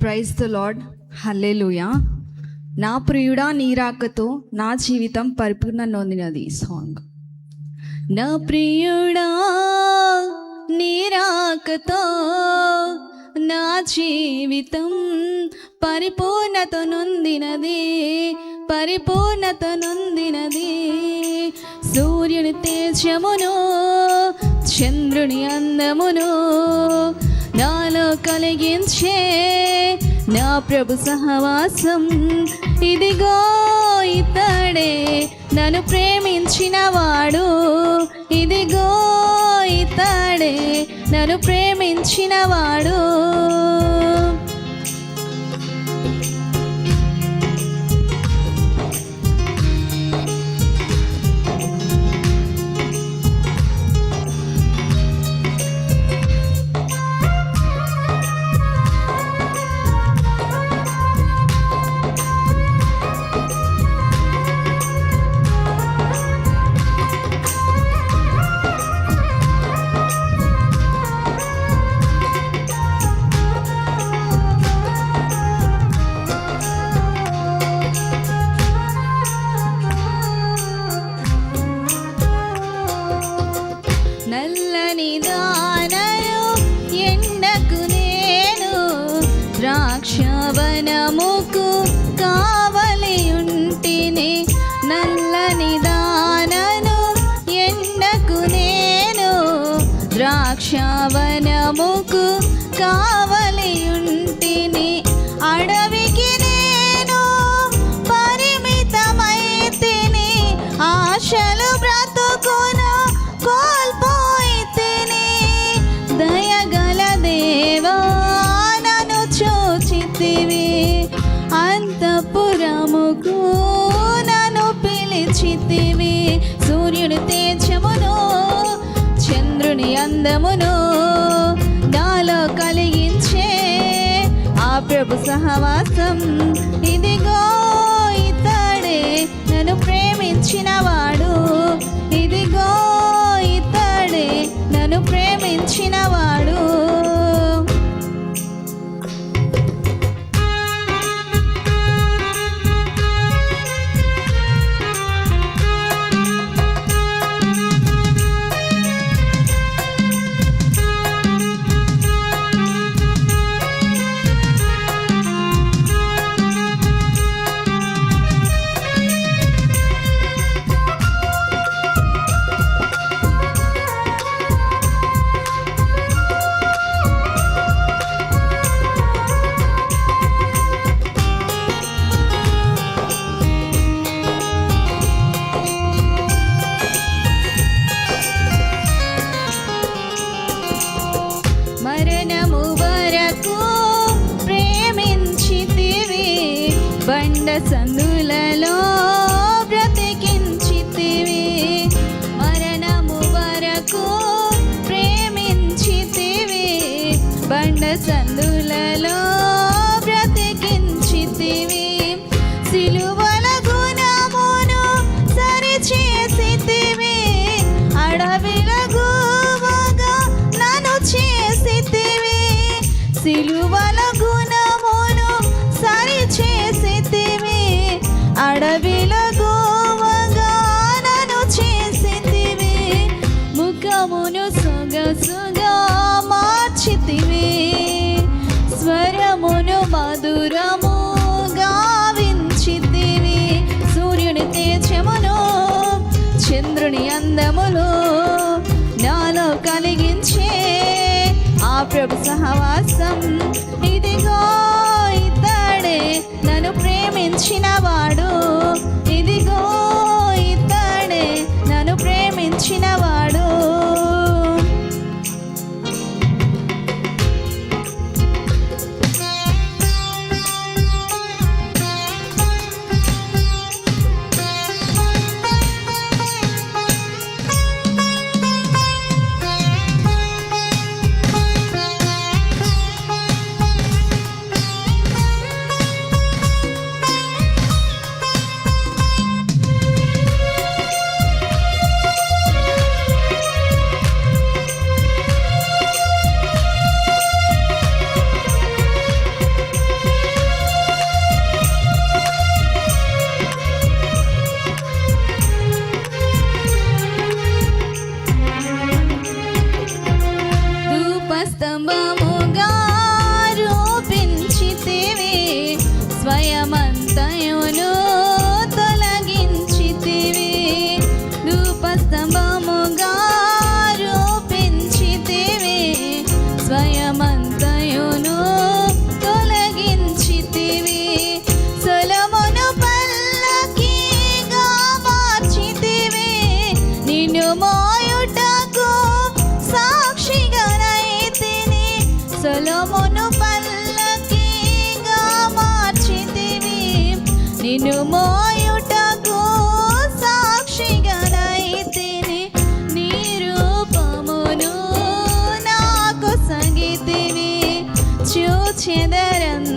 Praise the lord. హల్లెలూయా. నా ప్రియుడా నీరాకతో నా జీవితం పరిపూర్ణ నొందినది సాంగ్. నా ప్రియుడా నీరాకతో నా జీవితం పరిపూర్ణత నొందినది, పరిపూర్ణత నొందినది. సూర్యుని తేజమును చంద్రుని అందమును నాలో కలిగించే నా ప్రభు సహవాసం. ఇదిగో ఇతడే నన్ను ప్రేమించినవాడు, ఇదిగో ఇతడే నన్ను ప్రేమించినవాడు. నల్లని దానను ఎండకు నేను ద్రాక్షవనముకు కావలి ఉంటిని. నల్లని దానను ఎండకు నేను ద్రాక్షవనముకు కావలి ఉంటిని. అడవికి నేను పరిమితమైతిని, ఆశలు బ్రతుకున కోల్పోయితిని. దయగల దేవా నన్ను చూచితివి, అంతఃపురముకు నన్ను పిలిచితివి. సూర్యుని తేజమును చంద్రుని అందమును నాలో కలిగించే ఆ ప్రభు సహవాసం. ఇదిగో ఇతడే నన్ను ప్రేమించినవాడు, ఇదిగో ఇతడే నన్ను ప్రేమించినవాడు. మరణము వరకు ప్రేమించితివి, బండ సందులలో బ్రతికించితివి. మరణము వరకు ప్రేమించితివి, బండ సందులలో బ్రతికించితివి. సిలువల గుణమును సరిచేసితివి, అడవిల గువగా నన్ను చేసితివి. సిలువల గుణమును సరిచేసితివి, అడవిల గువగా నన్ను చేసితివి. ముఖమును సొగసుగా మార్చితివి, స్వరమును మధురము గావించితివి. సూర్యుని తేజమును చంద్రుని అందములు నాలో కలిగించే ఆ ప్రభు సహవాసం. ఇదిగో ఇతడే నన్ను ప్రేమించినవాడు, ఇదిగో ఇతడే నన్ను ప్రేమించినవాడు. పొలమును పల్లకీగా మార్చితివి, నిన్ను మోయుటకు సాక్షిగా నైతిని, నీ రూపమును నాకు సంగీతివి, చూచెదరం